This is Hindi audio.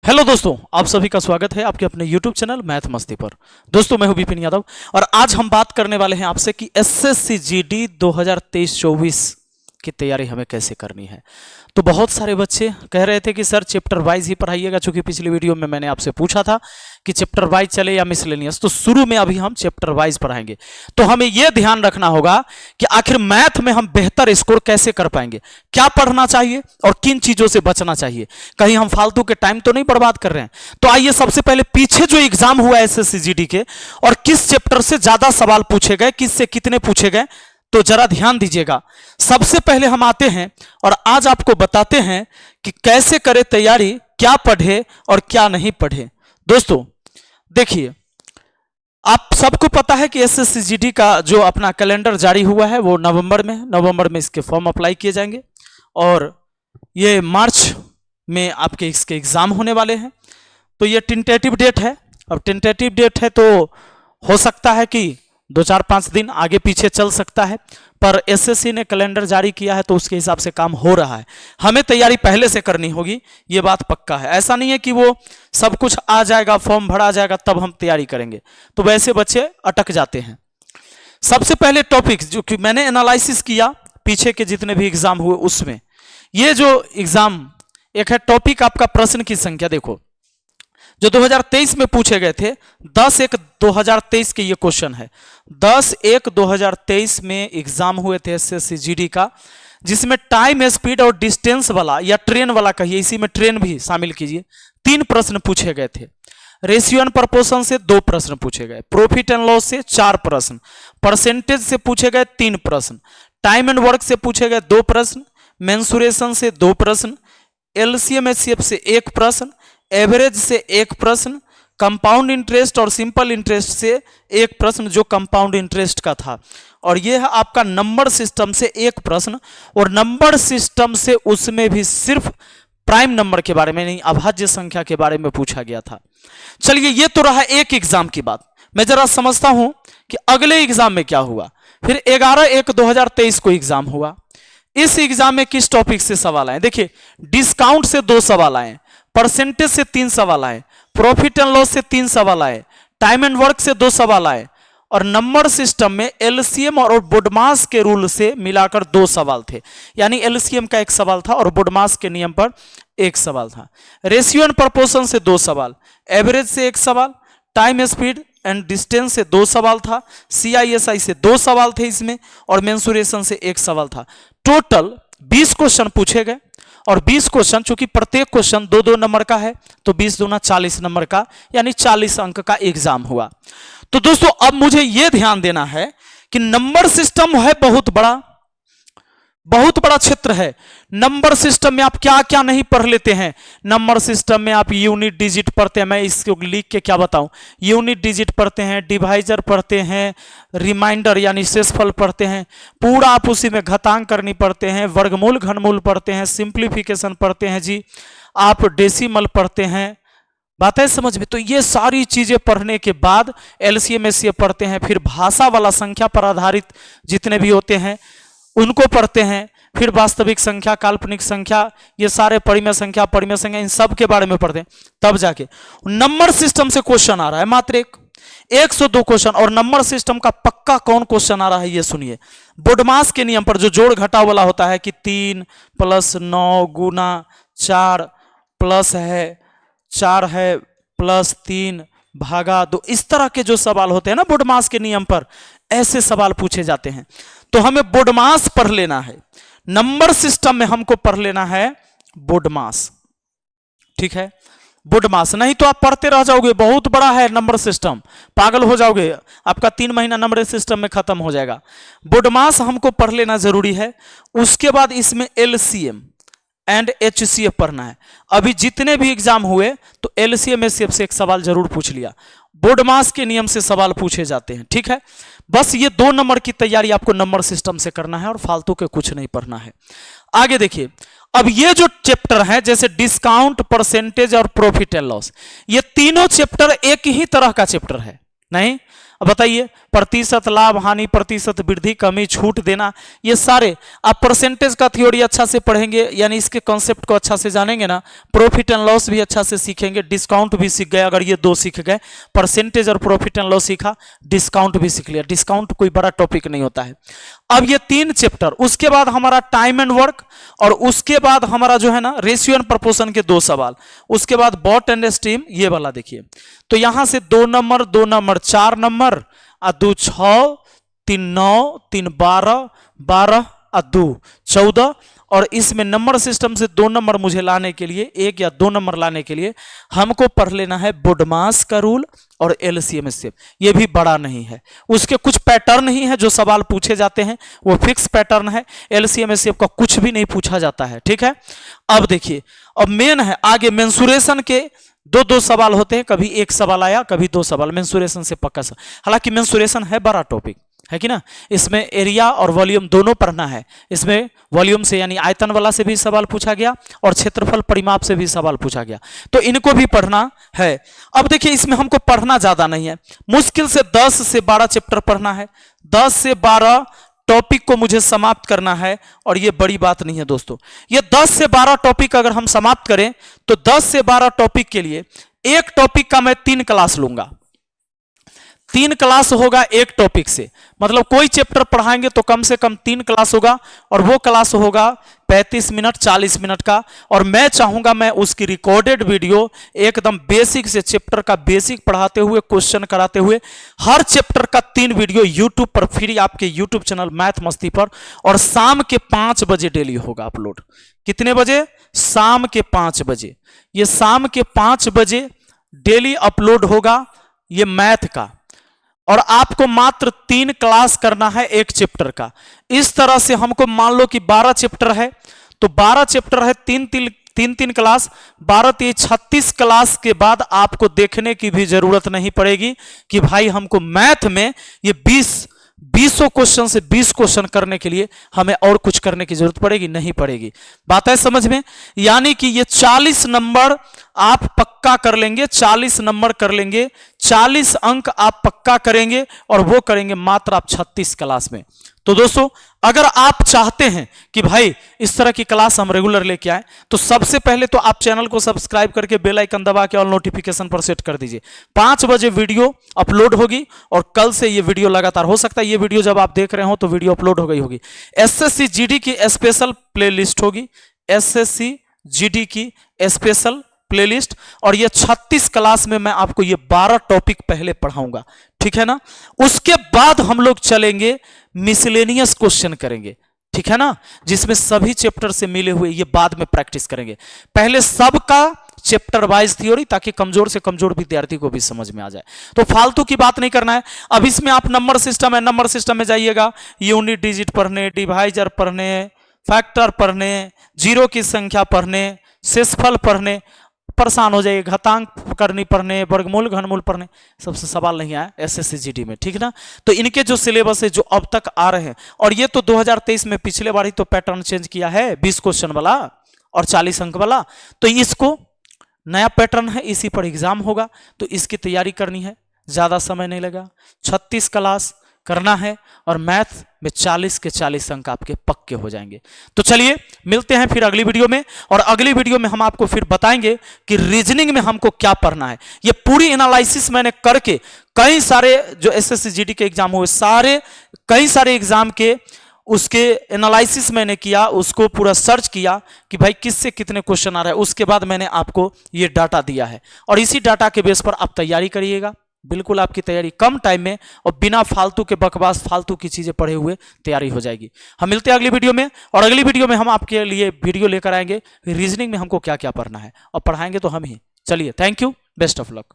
हेलो दोस्तों, आप सभी का स्वागत है आपके अपने YouTube चैनल मैथ मस्ती पर। दोस्तों मैं हूं विपिन यादव और आज हम बात करने वाले हैं आपसे कि एसएससी जीडी 2023-24 की तैयारी हमें कैसे करनी है। तो बहुत सारे बच्चे कह रहे थे कि सर चैप्टर वाइज ही पढ़ाइएगा, चूंकि पिछली वीडियो में मैंने आपसे पूछा था कि चैप्टर वाइज चले या मिसलेनियस। तो शुरू में अभी हम चैप्टर वाइज पढ़ाएंगे। तो हमें यह ध्यान रखना होगा कि आखिर मैथ में हम बेहतर स्कोर कैसे कर पाएंगे, क्या पढ़ना चाहिए और किन चीजों से बचना चाहिए, कहीं हम फालतू के टाइम तो नहीं बर्बाद कर रहे हैं। तो आइए सबसे पहले पीछे जो एग्जाम हुआ एसएससी जीडी के और किस चैप्टर से ज्यादा सवाल पूछे गए, किससे कितने पूछे गए, तो जरा ध्यान दीजिएगा। सबसे पहले हम आते हैं और आज आपको बताते हैं कि कैसे करें तैयारी, क्या पढ़े और क्या नहीं पढ़े। दोस्तों देखिए, आप सबको पता है कि एसएससी जीडी का जो अपना कैलेंडर जारी हुआ है वो नवंबर में इसके फॉर्म अप्लाई किए जाएंगे और ये मार्च में आपके इसके एग्जाम होने वाले हैं। तो ये टेंटेटिव डेट है। अब टेंटेटिव डेट है तो हो सकता है कि 2-4-5 दिन आगे पीछे चल सकता है, पर एसएससी ने कैलेंडर जारी किया है तो उसके हिसाब से काम हो रहा है। हमें तैयारी पहले से करनी होगी, ये बात पक्का है। ऐसा नहीं है कि वो सब कुछ आ जाएगा, फॉर्म भरा जाएगा तब हम तैयारी करेंगे, तो वैसे बच्चे अटक जाते हैं। सबसे पहले टॉपिक जो कि मैंने एनालिसिस किया पीछे के जितने भी एग्जाम हुए उसमें, ये जो एग्जाम एक है टॉपिक आपका प्रश्न की संख्या। देखो जो 2023 में पूछे गए थे, 10/1/2023 के ये क्वेश्चन है। 10/1/2023 में एग्जाम हुए थे एसएससी जीडी का, जिसमें टाइम, स्पीड और डिस्टेंस वाला या ट्रेन वाला कहिए, इसी में ट्रेन भी शामिल कीजिए, 3 प्रश्न पूछे गए थे। रेशियो एंड प्रपोर्शन से 2 प्रश्न पूछे गए, प्रॉफिट एंड लॉस से 4 प्रश्न, परसेंटेज से पूछे गए 3 प्रश्न, टाइम एंड वर्क से पूछे गए 2 प्रश्न, मेंसुरेशन से 2 प्रश्न, एलसीएम एचसीएफ से 1 प्रश्न, एवरेज से 1 प्रश्न, कंपाउंड इंटरेस्ट और सिंपल इंटरेस्ट से 1 प्रश्न जो कंपाउंड इंटरेस्ट का था, और यह है आपका नंबर सिस्टम से 1 प्रश्न। और नंबर सिस्टम से उसमें भी सिर्फ प्राइम नंबर के बारे में नहीं, अभाज्य संख्या के बारे में पूछा गया था। चलिए ये तो रहा एक एग्जाम की बात। मैं जरा समझता हूं कि अगले एग्जाम में क्या हुआ। फिर 11/1/2023 को एग्जाम हुआ। इस एग्जाम में किस टॉपिक से सवाल आए? देखिए, डिस्काउंट से 2 सवाल आए, परसेंटेज से 3 सवाल आए, प्रॉफिट एंड लॉस से 3 सवाल आए, टाइम एंड वर्क से 2 सवाल आए, और नंबर सिस्टम में एलसीएम और बोडमास के रूल से मिलाकर 2 सवाल थे। यानी एलसीएम का 1 सवाल था और बोडमास के नियम पर 1 सवाल था। रेशियो एंड प्रपोर्शन से 2 सवाल, एवरेज से 1 सवाल, टाइम, स्पीड एंड डिस्टेंस से 2 सवाल था, सीआईएसआई से 2 सवाल थे इसमें, और मेंसुरेशन से 1 सवाल था। टोटल 20 क्वेश्चन पूछे गए, और 20 क्वेश्चन, चूंकि प्रत्येक क्वेश्चन 2-2 नंबर का है तो 20 दूना 40 नंबर का, यानी 40 अंक का एग्जाम हुआ। तो दोस्तों अब मुझे यह ध्यान देना है कि नंबर सिस्टम है बहुत बड़ा क्षेत्र है। नंबर सिस्टम में आप क्या क्या नहीं पढ़ लेते हैं। नंबर सिस्टम में आप यूनिट डिजिट पढ़ते हैं, मैं इसको लिख के क्या बताऊं, यूनिट डिजिट पढ़ते हैं, डिवाइजर पढ़ते हैं, रिमाइंडर यानी शेषफल पढ़ते हैं, पूरा आप उसी में घातांक करनी पढ़ते हैं, वर्गमूल घनमूल पढ़ते हैं, सिंप्लीफिकेशन पढ़ते हैं जी, आप डेसिमल पढ़ते हैं। बात है समझ में? तो ये सारी चीजें पढ़ने के बाद एलसीएम एचसीएफ पढ़ते हैं, फिर भाषा वाला संख्या पर आधारित जितने भी होते हैं उनको पढ़ते हैं, फिर वास्तविक संख्या, काल्पनिक संख्या, ये सारे परिमेय संख्या, इन सब के बारे में पढ़ते हैं। तब जाके नंबर सिस्टम से क्वेश्चन आ रहा है, मात्र 102 क्वेश्चन। और नंबर सिस्टम का पक्का कौन क्वेश्चन आ रहा है ये सुनिए। बोडमास के नियम पर जो जोड़ घटाव वाला होता है कि 3 + 9 × 4 प्लस है 4 है प्लस 3 भागा 2, इस तरह के जो सवाल होते हैं ना बोडमास के नियम पर, ऐसे सवाल पूछे जाते हैं। तो हमें बोडमास पढ़ लेना है। नंबर सिस्टम में हमको पढ़ लेना है बोडमास, ठीक है? बोडमास, नहीं तो आप पढ़ते रह जाओगे, बहुत बड़ा है नंबर सिस्टम, पागल हो जाओगे, आपका 3 महीना नंबर सिस्टम में खत्म हो जाएगा। बोडमास हमको पढ़ लेना जरूरी है। उसके बाद इसमें एलसीएम एंड एचसीएफ पढ़ना है। अभी जितने भी एग्जाम हुए तो एलसीएम एचसीएफ से 1 सवाल जरूर पूछ लिया, बोडमास के नियम से सवाल पूछे जाते हैं, ठीक है? बस ये 2 नंबर की तैयारी आपको नंबर सिस्टम से करना है और फालतू के कुछ नहीं पढ़ना है। आगे देखिए, अब ये जो चैप्टर है जैसे डिस्काउंट, परसेंटेज और प्रॉफिट एंड लॉस, ये तीनों चैप्टर एक ही तरह का चैप्टर है नहीं? अब बताइए, प्रतिशत लाभ हानि, प्रतिशत वृद्धि कमी, छूट देना, ये सारे आप परसेंटेज का थ्योरी अच्छा से पढ़ेंगे, यानी इसके कॉन्सेप्ट को अच्छा से जानेंगे ना, प्रॉफिट एंड लॉस भी अच्छा से सीखेंगे, डिस्काउंट भी सीख गए, अगर ये दो सीख गए, परसेंटेज और प्रॉफिट एंड लॉस सीखा, डिस्काउंट भी सीख लिया। डिस्काउंट कोई बड़ा टॉपिक नहीं होता है। अब ये 3 चैप्टर, उसके बाद हमारा टाइम एंड वर्क, और उसके बाद हमारा जो है ना रेशियो एंड प्रोपोर्शन के 2 सवाल, उसके बाद बॉट एंड स्टीम, ये वाला देखिए। तो यहां से 2 नंबर 2 नंबर 4 नंबर, 2 6, 3 9, 3 12, 12 और 2 14, और इसमें नंबर सिस्टम से 2 नंबर मुझे लाने के लिए, 1 या 2 नंबर लाने के लिए हमको पढ़ लेना है बोडमास का रूल और एलसीएम एचसीएफ। ये भी बड़ा नहीं है, उसके कुछ पैटर्न ही है जो सवाल पूछे जाते हैं, वो फिक्स पैटर्न है। एलसीएम एचसीएफ का कुछ भी नहीं पूछा जाता है, ठीक है। अब देखिए, अब मेन है आगे मेंसुरेशन के 2 सवाल होते हैं, कभी 1 सवाल आया, कभी 2 सवाल मेंसुरेशन से पक्का सा। हालांकि मेंसुरेशन है बड़ा टॉपिक, है कि ना, इसमें एरिया और वॉल्यूम दोनों पढ़ना है। इसमें वॉल्यूम से यानी आयतन वाला से भी सवाल पूछा गया और क्षेत्रफल परिमाप से भी सवाल पूछा गया, तो इनको भी पढ़ना है। अब देखिए, इसमें हमको पढ़ना ज्यादा नहीं है, मुश्किल से 10 से 12 चैप्टर पढ़ना है, 10 से 12 टॉपिक को मुझे समाप्त करना है, और ये बड़ी बात नहीं है दोस्तों। ये 10 से 12 टॉपिक अगर हम समाप्त करें तो 10 से 12 टॉपिक के लिए एक टॉपिक का मैं 3 क्लास लूंगा। 3 क्लास होगा एक टॉपिक से, मतलब कोई चैप्टर पढ़ाएंगे तो कम से कम 3 क्लास होगा, और वो क्लास होगा 35 मिनट 40 मिनट का। और मैं चाहूंगा मैं उसकी रिकॉर्डेड वीडियो एकदम बेसिक से चैप्टर का बेसिक पढ़ाते हुए, क्वेश्चन कराते हुए, हर चैप्टर का 3 वीडियो यूट्यूब पर फ्री, आपके यूट्यूब चैनल मैथ मस्ती पर, और शाम के 5 बजे डेली होगा अपलोड। कितने बजे? शाम के 5 बजे। ये शाम के 5 बजे डेली अपलोड होगा ये मैथ का, और आपको मात्र 3 क्लास करना है एक चैप्टर का। इस तरह से हमको मान लो कि 12 चैप्टर है, तो 12 चैप्टर है, 3 क्लास, 12 3 36 क्लास के बाद आपको देखने की भी जरूरत नहीं पड़ेगी कि भाई हमको मैथ में ये 20 क्वेश्चन से 20 क्वेश्चन करने के लिए हमें और कुछ करने की जरूरत पड़ेगी, नहीं पड़ेगी। बात है समझ में? यानी कि ये 40 नंबर आप पक्का कर लेंगे, 40 नंबर कर लेंगे, 40 अंक आप पक्का करेंगे, और वो करेंगे मात्र आप 36 क्लास में। तो दोस्तों, अगर आप चाहते हैं कि भाई इस तरह की क्लास हम रेगुलर लेके आए, तो सबसे पहले तो आप चैनल को सब्सक्राइब करके बेल आइकन दबा के ऑल नोटिफिकेशन पर सेट कर दीजिए। 5 बजे वीडियो अपलोड होगी, और कल से ये वीडियो लगातार, हो सकता है ये वीडियो जब आप देख रहे हो तो वीडियो अपलोड हो गई होगी। एसएससी जीडी की स्पेशल प्लेलिस्ट होगी, एसएससी जीडी की स्पेशल प्लेलिस्ट, और ये 36 क्लास में मैं आपको ये 12 टॉपिक पहले पढ़ाऊंगा, ठीक है ना। उसके बाद हम लोग चलेंगे मिसलेनियस क्वेश्चन करेंगे, ठीक है ना, जिसमें सभी चैप्टर से मिले हुए, ये बाद में प्रैक्टिस करेंगे। पहले सबका चैप्टर वाइज थ्योरी, ताकि कमजोर से कमजोर विद्यार्थी को भी समझ में आ जाए। तो फालतू की बात नहीं करना है। अब इसमें आप नंबर सिस्टम है, नंबर सिस्टम में जाइएगा, यूनिट डिजिट पढ़ने, डिवाइजर पढ़ने, फैक्टर पढ़ने, जीरो की संख्या पढ़ने, शेषफल पढ़ने, परेशान हो जाइए, घातांक करनी पढ़ने, वर्गमूल घनमूल पढ़ने, सबसे सवाल नहीं आया एसएससी जीडी में, ठीक ना। तो इनके जो सिलेबस है जो अब तक आ रहे हैं, और ये तो 2023 में पिछले बार ही तो पैटर्न चेंज किया है, 20 क्वेश्चन वाला और 40 अंक वाला, तो इसको नया पैटर्न है, इसी पर एग्जाम होगा, तो इसकी तैयारी करनी है, ज्यादा समय नहीं लगा। 36 क्लास करना है, और मैथ में 40 के 40 अंक आपके पक्के हो जाएंगे। तो चलिए मिलते हैं फिर अगली वीडियो में, और अगली वीडियो में हम आपको फिर बताएंगे कि रीजनिंग में हमको क्या पढ़ना है। ये पूरी एनालिसिस मैंने करके, कई सारे जो एसएससी जीडी के एग्जाम हुए, कई सारे एग्जाम के उसके एनालिसिस मैंने किया, उसको पूरा सर्च किया कि भाई किससे कितने क्वेश्चन आ रहा है, उसके बाद मैंने आपको ये डाटा दिया है, और इसी डाटा के बेस पर आप तैयारी करिएगा। बिल्कुल आपकी तैयारी कम टाइम में और बिना फालतू के बकवास, फालतू की चीजें पढ़े हुए तैयारी हो जाएगी। हम मिलते हैं अगली वीडियो में, और अगली वीडियो में हम आपके लिए वीडियो लेकर आएंगे रीजनिंग में हमको क्या क्या पढ़ना है, और पढ़ाएंगे तो हम ही। चलिए, thank you, best of luck.